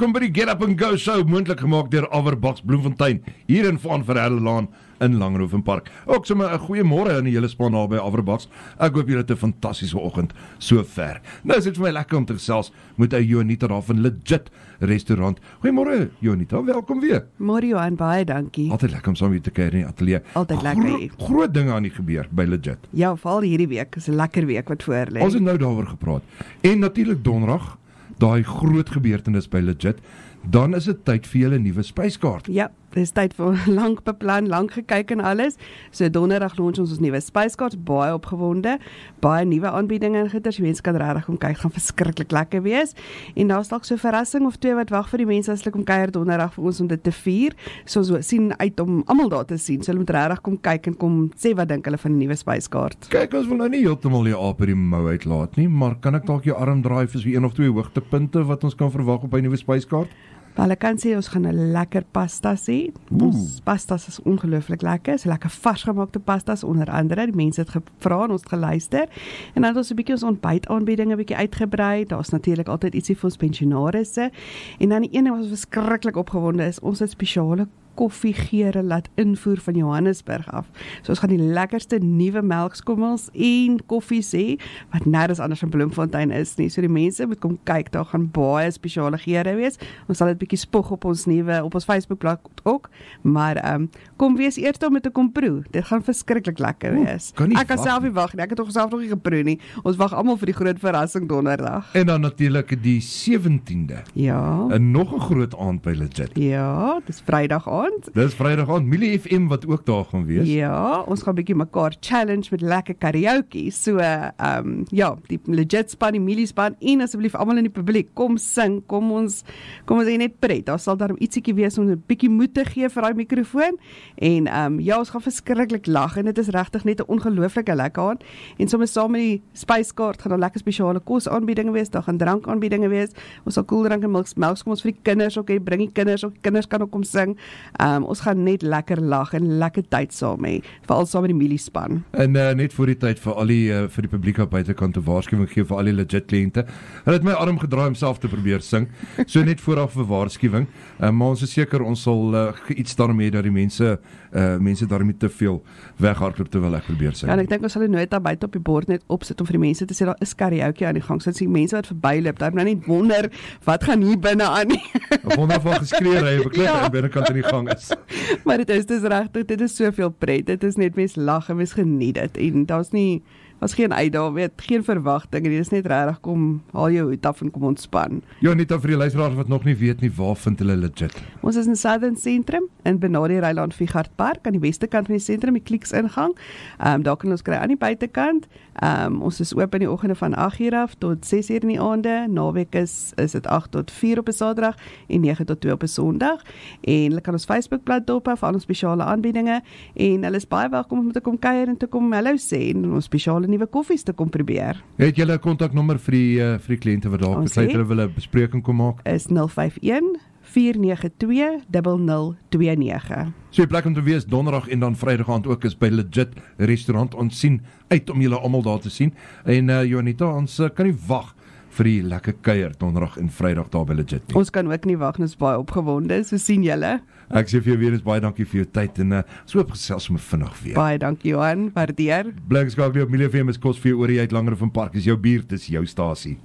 Welkom by die Get Up and Go Show, moontlik gemaak deur Averbaks Bloemfontein, hier in Van Verheldelaan in Langehoven Park. Ook sommer 'n goeie môre aan die hele span daar by Averbaks. Ek hoop julle het 'n fantastiese oggend so ver. Nou is dit vir my lekker om te gesels met ou Jonita daar van Legit Restaurant. Goeiemôre Jonita, welkom weer. Môre Johan, baie dankie. Altyd lekker om saam met jou te kuier in die ateljee. Altyd lekker. Groot dinge aan die gebeur by Legit. Ja, veral hierdie week is 'n lekker week wat voor lê. Ons het nou daaroor gepraat. En natuurlik donderdag, daai groot gebeurtenis by Legit, dan is dit tyd vir julle nuwe spyskaart. Ja, dis tyd vir lank beplan, lank gekyk en alles. So donderdag launch ons nuwe spyskaart, baie opgewonde, baie nuwe aanbiedinge en goeders. Mense kan regtig kom kyk, gaan verskriklik lekker wees. En daar's dalk so 'n verrassing of twee wat wag vir die mense as hulle kom kuier donderdag vir ons om dit te vier. So ons sien uit om almal daar te sien. So hulle moet regtig kom kyk en kom sê wat dink hulle van die nuwe spyskaart. Kyk, ons wil nou nie heeltemal die aap uit die mou uitlaat nie, maar kan ek dalk jou arm draai vir so een of twee hoogtepunte wat ons kan verwag op 'n nuwe spyskaart? Wel, ek kan sê ons gaan 'n lekker pasta sien. Ons pastas is ongelooflik lekker. Is lekker vars gemaakte pastas onder andere. Die mense het gevra en ons het geluister. En dan het ons 'n bietjie ons ontbytaanbiedinge bietjie uitgebrei. Daar's natuurlik altyd ietsie vir ons pensionarisse. En dan die ene wat ons verskriklik opgewonde is, ons het spesiale koffiegeure laat invoer van Johannesburg af. So ons gaan die lekkerste nuwe melkskommels en koffies hê wat nêrens anders in Bloemfontein is nie. So die mense moet kom kyk, daar gaan baie spesiale geure wees. Ons sal dit bietjie spog op ons Facebookblad ook, maar kom wees eers om dit te kom proe. Dit gaan verskriklik lekker wees. Ek kan self nie wag nie. Ek het tog self nog nie geproe nie. Ons wag almal vir die groot verrassing donderdag. En dan natuurlik die 17de. Ja. En nog 'n groot aand by Legit. Ja, dis Vrydag aand. Dis Vrydag aand, Millie FM wat ook daar gaan wees. Ja, ons gaan bietjie mekaar challenge met lekker karaoke. So ja, die Legit span, die Millie span en asseblief almal in die publiek, kom sing, kom ons hê net pret. Daar sal daarom ietsiekie wees om 'n bietjie moed te gee vir daai mikrofoon. En ja, ons gaan verskriklik lag en dit is regtig net 'n ongelooflike lekker aand. En sommer saam met die spyskaart gaan daar lekker spesiale kosaanbiedinge wees, daar gaan drankaanbiedinge wees. Ons sal koeldrank en melkskommels vir die kinders ook hê, bring die kinders ook, kinders kan ook kom sing. Ons gaan net lekker lag en lekker tyd saam hê, veral saam met die Millie span. En net voor die tyd vir die publiek op buitekant 'n waarskuwing gee vir al die Legit kliënte. Hulle het my arm gedraai om self te probeer sing. So net vooraf 'n waarskuwing. Maar ons is seker ons sal iets daarmee dat die mense daarmee te veel weghardloop terwyl ek probeer sing. Ja, en ek dink ons sal nooit daar buite op die bord net opsit om vir die mense te sê daar is karaoke aan die gang. So dit sien mense wat verbyloop, daar nou net wonder wat gaan hier binne aan nie. Of wonder van geskree ry op 'n klip aan binnekant in die gang is. Maar dit is regtig, dit is soveel pret. Dit is net mens lag en mens geniet dit. En daar's geen uitdaging, geen verwagting. Dit is net regtig kom haal jou hoed af en kom ontspan. Jonita, vir die luisteraars wat nog nie weet nie, waar vind hulle Legit? Ons is in Southern Sentrum in Benadi Ryland Figart Park aan die weste kant van die sentrum, die Clicks ingang. Daar kan ons kry aan die buitekant. Ons is oop in die oggende van 8:00 af tot 6:00 in die aande. Naweek is dit 8 tot 4 op 'n Saterdag en 9 tot 2 op 'n Sondag. En hulle kan ons Facebookblad dophou vir al ons spesiale aanbiedinge en hulle is baie welkom om te kom kuier en te kom hallo sê en ons spesiale nuwe koffies te kom probeer. Het julle 'n kontaknommer vir die kliënte wat dalk besluit hulle wil 'n bespreking kom maak? Is 051 492 0029. So jy plek om te wees donderdag en dan Vrydag aand ook is by Legit Restaurant. Ons sien uit om julle almal daar te sien. En Jonita, ons kan nie wag vir die lekker kuier donderdag en Vrydag daar by Legit nie. Ons kan ook nie wag, ons is baie opgewonde. So sien julle. Ek sê vir jou weer eens baie dankie vir jou tyd en so op gesels sommer vinnig weer. Baie dankie Johan, waardeer. Bly geskakel op Millie FM, is kos vir jou oor die uit Langehoven Park. Is jou buurt, dis jou stasie.